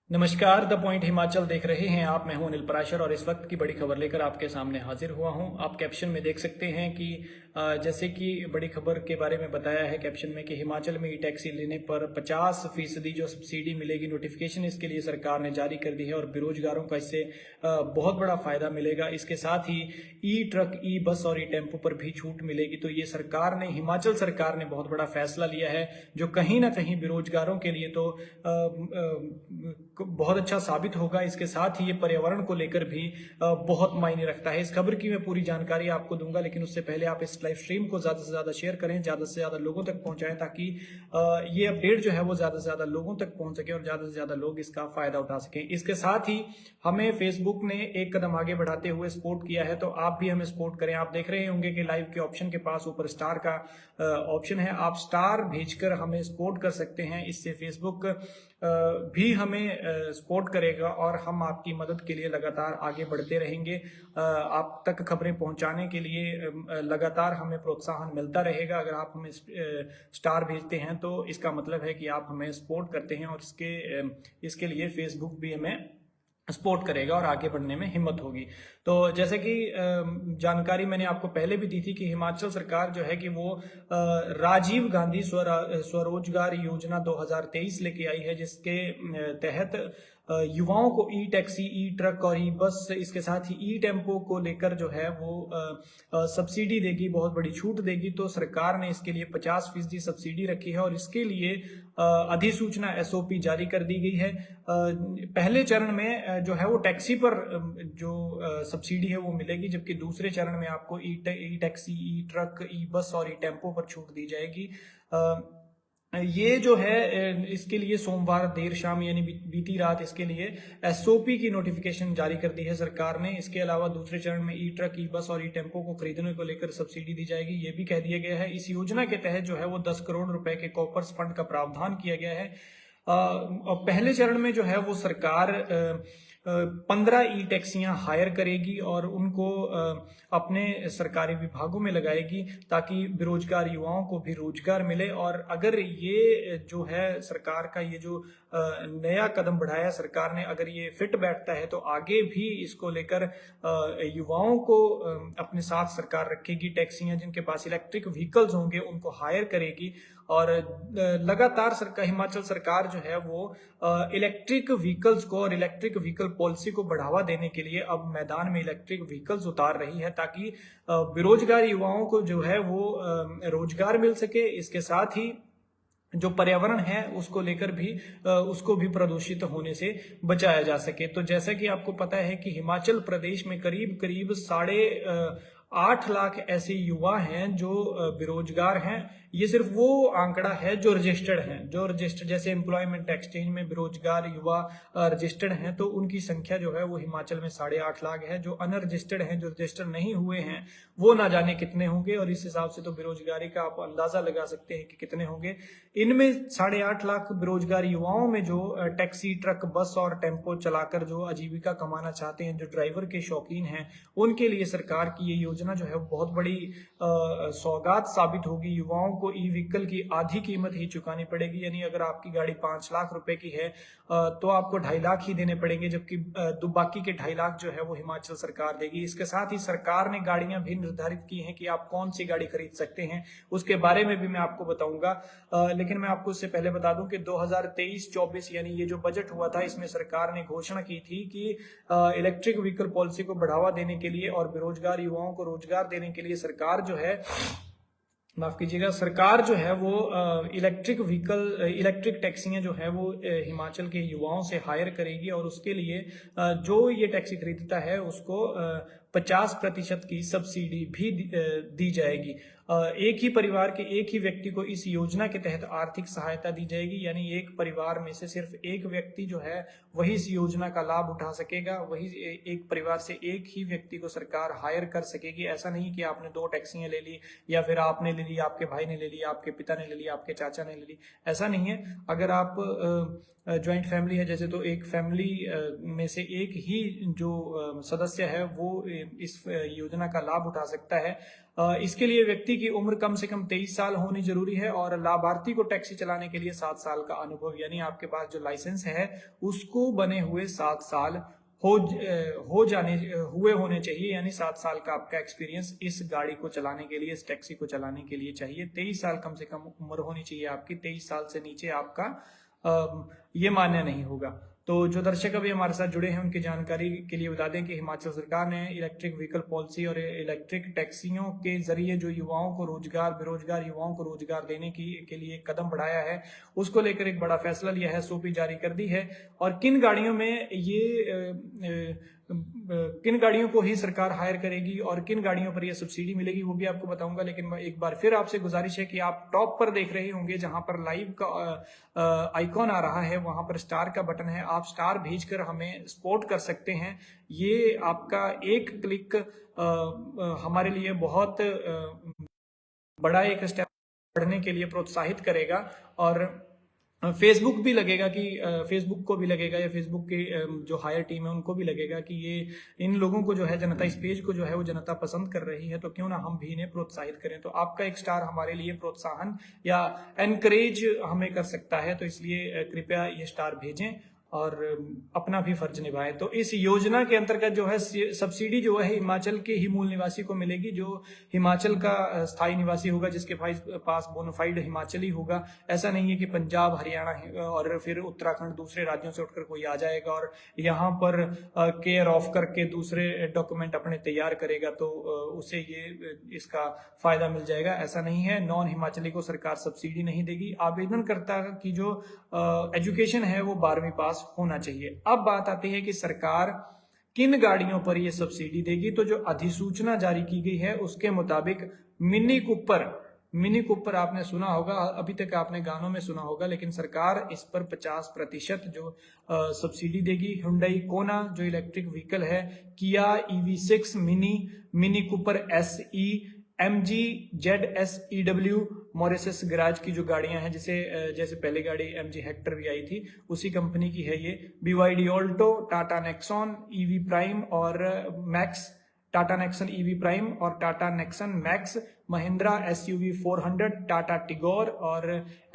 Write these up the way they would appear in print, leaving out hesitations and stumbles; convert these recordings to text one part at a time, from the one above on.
नमस्कार, the point Himachal देख रहे हैं आप। मैं हूं अनिल पराशर और इस वक्त की बड़ी खबर लेकर आपके सामने हाजिर हुआ हूं। आप कैप्शन में देख सकते हैं कि जैसे कि बड़ी खबर के बारे में बताया है कैप्शन में कि हिमाचल में ई टैक्सी लेने पर 50% जो सब्सिडी मिलेगी, नोटिफिकेशन इसके लिए सरकार ने जारी कर दी है और बेरोजगारों का इससे बहुत बड़ा फायदा मिलेगा। इसके साथ ही ई ट्रक, ई बस और ई टेम्पो पर भी छूट मिलेगी। तो ये सरकार ने, हिमाचल सरकार ने बहुत बड़ा फैसला लिया है जो कहीं ना कहीं बेरोजगारों के लिए तो बहुत अच्छा साबित होगा। इसके साथ ही ये पर्यावरण को लेकर भी बहुत मायने रखता है। इस खबर की मैं पूरी जानकारी आपको दूंगा, लेकिन उससे पहले आप इस लाइव स्ट्रीम को ज्यादा से ज्यादा शेयर करें, ज्यादा से ज्यादा लोगों तक पहुंचाएं, ताकि ये अपडेट जो है वो ज्यादा से ज्यादा लोगों तक पहुंच सके और ज्यादा से ज्यादा लोग इसका फायदा उठा सकें। इसके साथ ही हमें फेसबुक ने एक कदम आगे बढ़ाते हुए सपोर्ट किया है, तो आप भी हमें सपोर्ट करें। आप देख रहे होंगे कि लाइव के ऑप्शन के पास ऊपर स्टार का ऑप्शन है, आप स्टार भेजकर हमें सपोर्ट कर सकते हैं। इससे फेसबुक भी हमें सपोर्ट करेगा और हम आपकी मदद के लिए लगातार आगे बढ़ते रहेंगे। आप तक खबरें पहुंचाने के लिए लगातार हमें प्रोत्साहन मिलता रहेगा। अगर आप हमें स्टार भेजते हैं तो इसका मतलब है कि आप हमें सपोर्ट करते हैं और इसके लिए फेसबुक भी हमें सपोर्ट करेगा और आगे बढ़ने में हिम्मत होगी। तो जैसे कि जानकारी मैंने आपको पहले भी दी थी कि हिमाचल सरकार जो है कि वो राजीव गांधी स्वरोजगार योजना 2023 लेके आई है, जिसके तहत युवाओं को ई टैक्सी, ई ट्रक और ई बस, इसके साथ ही ई टेम्पो को लेकर जो है वो सब्सिडी देगी, बहुत बड़ी छूट देगी। तो सरकार ने इसके लिए 50% सब्सिडी रखी है और इसके लिए अधिसूचना SOP जारी कर दी गई है। पहले चरण में जो है वो टैक्सी पर जो सब्सिडी है वो मिलेगी, जबकि दूसरे चरण में आपको ई टैक्सी, ई ट्रक, ई बस और ई टेम्पो पर छूट दी जाएगी। ये जो है इसके लिए सोमवार देर शाम यानी बीती रात इसके लिए SOP की नोटिफिकेशन जारी कर दी है सरकार ने। इसके अलावा दूसरे चरण में ई ट्रक, ई बस और ई टेम्पो को खरीदने को लेकर सब्सिडी दी जाएगी, ये भी कह दिया गया है। इस योजना के तहत जो है वो 10 करोड़ रुपए के कॉपर्स फंड का प्रावधान किया गया है। और पहले चरण में जो है वो सरकार 15 ई टैक्सियां हायर करेगी और उनको अपने सरकारी विभागों में लगाएगी, ताकि बेरोजगार युवाओं को भी रोजगार मिले। और अगर ये जो है सरकार का ये जो नया कदम बढ़ाया सरकार ने, अगर ये फिट बैठता है तो आगे भी इसको लेकर युवाओं को अपने साथ सरकार रखेगी। टैक्सियां जिनके पास इलेक्ट्रिक व्हीकल्स होंगे उनको हायर करेगी और लगातार हिमाचल सरकार जो है वो इलेक्ट्रिक व्हीकल्स को और इलेक्ट्रिक व्हीकल पॉलिसी को बढ़ावा देने के लिए अब मैदान में इलेक्ट्रिक व्हीकल्स उतार रही है, ताकि बेरोजगार युवाओं को जो है वो रोजगार मिल सके। इसके साथ ही जो पर्यावरण है उसको लेकर भी उसको भी प्रदूषित होने से बचाया जा सके। तो जैसा कि आपको पता है कि हिमाचल प्रदेश में करीब करीब 8.5 लाख ऐसे युवा हैं जो बेरोजगार हैं। ये सिर्फ वो आंकड़ा है जो रजिस्टर्ड हैं, जैसे एम्प्लॉयमेंट एक्सचेंज में बेरोजगार युवा रजिस्टर्ड हैं, तो उनकी संख्या जो है वो हिमाचल में 8.5 लाख है। जो अनरजिस्टर्ड हैं, जो रजिस्टर्ड नहीं हुए हैं, वो ना जाने कितने होंगे, और इस हिसाब से तो बेरोजगारी का आप अंदाजा लगा सकते हैं कि कितने होंगे। इनमें 8.5 लाख बेरोजगार युवाओं में जो टैक्सी, ट्रक, बस और टेम्पो चलाकर जो आजीविका कमाना चाहते हैं, जो ड्राइवर के शौकीन हैं, उनके लिए सरकार की ये योजना जो है वो बहुत बड़ी सौगात साबित होगी। युवाओं को ई व्हीकल की आधी कीमत ही चुकानी पड़ेगी, यानी अगर आपकी गाड़ी 5 लाख रुपए की है तो आपको 2.5 लाख ही देने पड़ेंगे, जबकि बाकी के 2.5 लाख जो है वो हिमाचल सरकार देगी। इसके साथ ही सरकार ने गाड़ियां भी निर्धारित की हैं कि आप कौन सी गाड़ी खरीद सकते हैं, उसके बारे में भी मैं आपको बताऊंगा। लेकिन मैं आपको इससे पहले बता दूं कि 2023-24 यानी ये जो बजट हुआ था, इसमें सरकार ने घोषणा की थी कि इलेक्ट्रिक व्हीकल पॉलिसी को बढ़ावा देने के लिए और बेरोजगार युवाओं को रोजगार देने के लिए सरकार जो है, माफ कीजिएगा, सरकार जो है वो इलेक्ट्रिक टैक्सियां जो है वो हिमाचल के युवाओं से हायर करेगी और उसके लिए जो ये टैक्सी खरीदता है उसको 50% की सब्सिडी भी दी जाएगी। एक ही परिवार के एक ही व्यक्ति को इस योजना के तहत आर्थिक सहायता दी जाएगी, यानी एक परिवार में से सिर्फ एक व्यक्ति जो है वही इस योजना का लाभ उठा सकेगा। वही एक परिवार से एक ही व्यक्ति को सरकार हायर कर सकेगी। ऐसा नहीं कि आपने 2 टैक्सियां ले ली, या फिर आपने ले ली, आपके भाई ने ले ली, आपके पिता ने ले ली, आपके चाचा ने ले ली, ऐसा नहीं है। अगर आप जॉइंट फैमिली है जैसे, तो एक फैमिली में से एक ही जो सदस्य है वो इस योजना का लाभ उठा सकता है। इसके लिए व्यक्ति की उम्र कम से कम 23 साल होनी जरूरी है और लाभार्थी को टैक्सी चलाने के लिए 7 साल का अनुभव, यानी आपके पास जो लाइसेंस है उसको बने हुए 7 साल हो जाने हुए होने चाहिए, यानी 7 साल का आपका एक्सपीरियंस इस गाड़ी को चलाने के लिए, इस टैक्सी को चलाने के लिए चाहिए। 23 साल कम से कम उम्र होनी चाहिए आपकी, 23 साल से नीचे आपका ये मान्य नहीं होगा। तो जो दर्शक अभी हमारे साथ जुड़े हैं उनकी जानकारी के लिए बता दें कि हिमाचल सरकार ने इलेक्ट्रिक व्हीकल पॉलिसी और इलेक्ट्रिक टैक्सियों के जरिए जो युवाओं को रोजगार, बेरोजगार युवाओं को रोजगार देने के लिए कदम बढ़ाया है, उसको लेकर एक बड़ा फैसला लिया है, एसओपी जारी कर दी है। और किन गाड़ियों में किन गाड़ियों को ही सरकार हायर करेगी और किन गाड़ियों पर यह सब्सिडी मिलेगी वो भी आपको बताऊंगा। लेकिन एक बार फिर आपसे गुजारिश है कि आप टॉप पर देख रहे होंगे जहां पर लाइव का आइकॉन आ रहा है, वहां पर स्टार का बटन है, आप स्टार भेजकर हमें सपोर्ट कर सकते हैं। ये आपका एक क्लिक हमारे लिए बहुत बड़ा एक स्टेप बढ़ने के लिए प्रोत्साहित करेगा। और फेसबुक भी लगेगा कि फेसबुक को भी लगेगा, या फेसबुक के जो हायर टीम है उनको भी लगेगा कि ये इन लोगों को जो है जनता, इस पेज को जो है वो जनता पसंद कर रही है, तो क्यों ना हम भी इन्हें प्रोत्साहित करें। तो आपका एक स्टार हमारे लिए प्रोत्साहन या एनकरेज हमें कर सकता है, तो इसलिए कृपया ये स्टार भेजें और अपना भी फर्ज निभाएं। तो इस योजना के अंतर्गत जो है सब्सिडी जो है हिमाचल के ही मूल निवासी को मिलेगी, जो हिमाचल का स्थायी निवासी होगा, जिसके पास बोनाफाइड हिमाचली होगा। ऐसा नहीं है कि पंजाब, हरियाणा और फिर उत्तराखंड दूसरे राज्यों से उठकर कोई आ जाएगा और यहाँ पर केयर ऑफ करके दूसरे डॉक्यूमेंट अपने तैयार करेगा तो उसे ये इसका फायदा मिल जाएगा। ऐसा नहीं है। नॉन हिमाचली को सरकार सब्सिडी नहीं देगी। आवेदनकर्ता की जो एजुकेशन है वो 12वीं पास होना चाहिए। अब बात आती है कि सरकार किन गाड़ियों पर यह सब्सिडी देगी। तो जो अधिसूचना जारी की गई है उसके मुताबिक मिनी कूपर आपने सुना होगा, अभी तक आपने गानों में सुना होगा, लेकिन सरकार इस पर 50% जो सब्सिडी देगी। हुंडई कोना जो इलेक्ट्रिक व्हीकल है, किया EV6 mini Cooper SE, MG ZSEW Mauritius garage की जो गाड़ियां हैं, जैसे पहले गाड़ी MG हेक्टर भी आई थी उसी कंपनी की है ये। BYD Alto, Tata Nexon EV prime और max, Tata Nexon EV prime और Tata Nexon max, Mahindra SUV 400, Tata Tigor और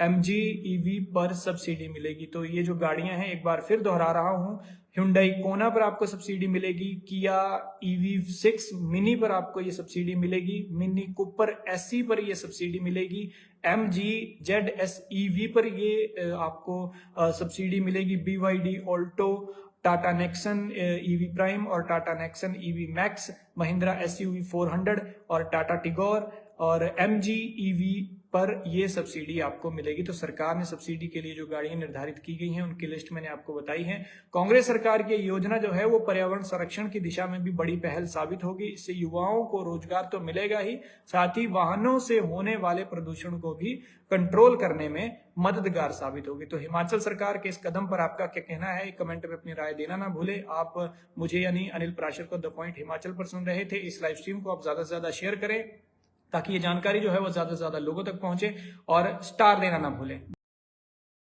MG EV पर सब्सिडी मिलेगी। तो ये जो गाड़ियां हैं, एक बार फिर दोहरा रहा हूं, हुंडई कोना पर आपको सब्सिडी मिलेगी, किया EV6 मिनी पर आपको ये सब्सिडी मिलेगी, मिनी कूपर SE पर ये सब्सिडी मिलेगी, MG ZSEV पर ये आपको सब्सिडी मिलेगी, BYD Alto, Tata Nexon EV prime और Tata Nexon EV max, Mahindra SUV 400 और टाटा टिगोर और MG EV पर ये सब्सिडी आपको मिलेगी। तो सरकार ने सब्सिडी के लिए जो गाड़ियां निर्धारित की गई हैं उनकी लिस्ट मैंने आपको बताई है। कांग्रेस सरकार की योजना जो है वो पर्यावरण संरक्षण की दिशा में भी बड़ी पहल साबित होगी। इससे युवाओं को रोजगार तो मिलेगा ही, साथ ही वाहनों से होने वाले प्रदूषण को भी कंट्रोल करने में मददगार साबित होगी। तो हिमाचल सरकार के इस कदम पर आपका क्या कहना है, कमेंट में अपनी राय देना ना भूले। आप मुझे यानी अनिल प्राशर को द पॉइंट हिमाचल पर सुन रहे थे। इस लाइव स्ट्रीम को आप ज्यादा से ज्यादा शेयर करें ताकि ये जानकारी जो है वो ज्यादा से ज्यादा लोगों तक पहुंचे और स्टार देना ना भूलें।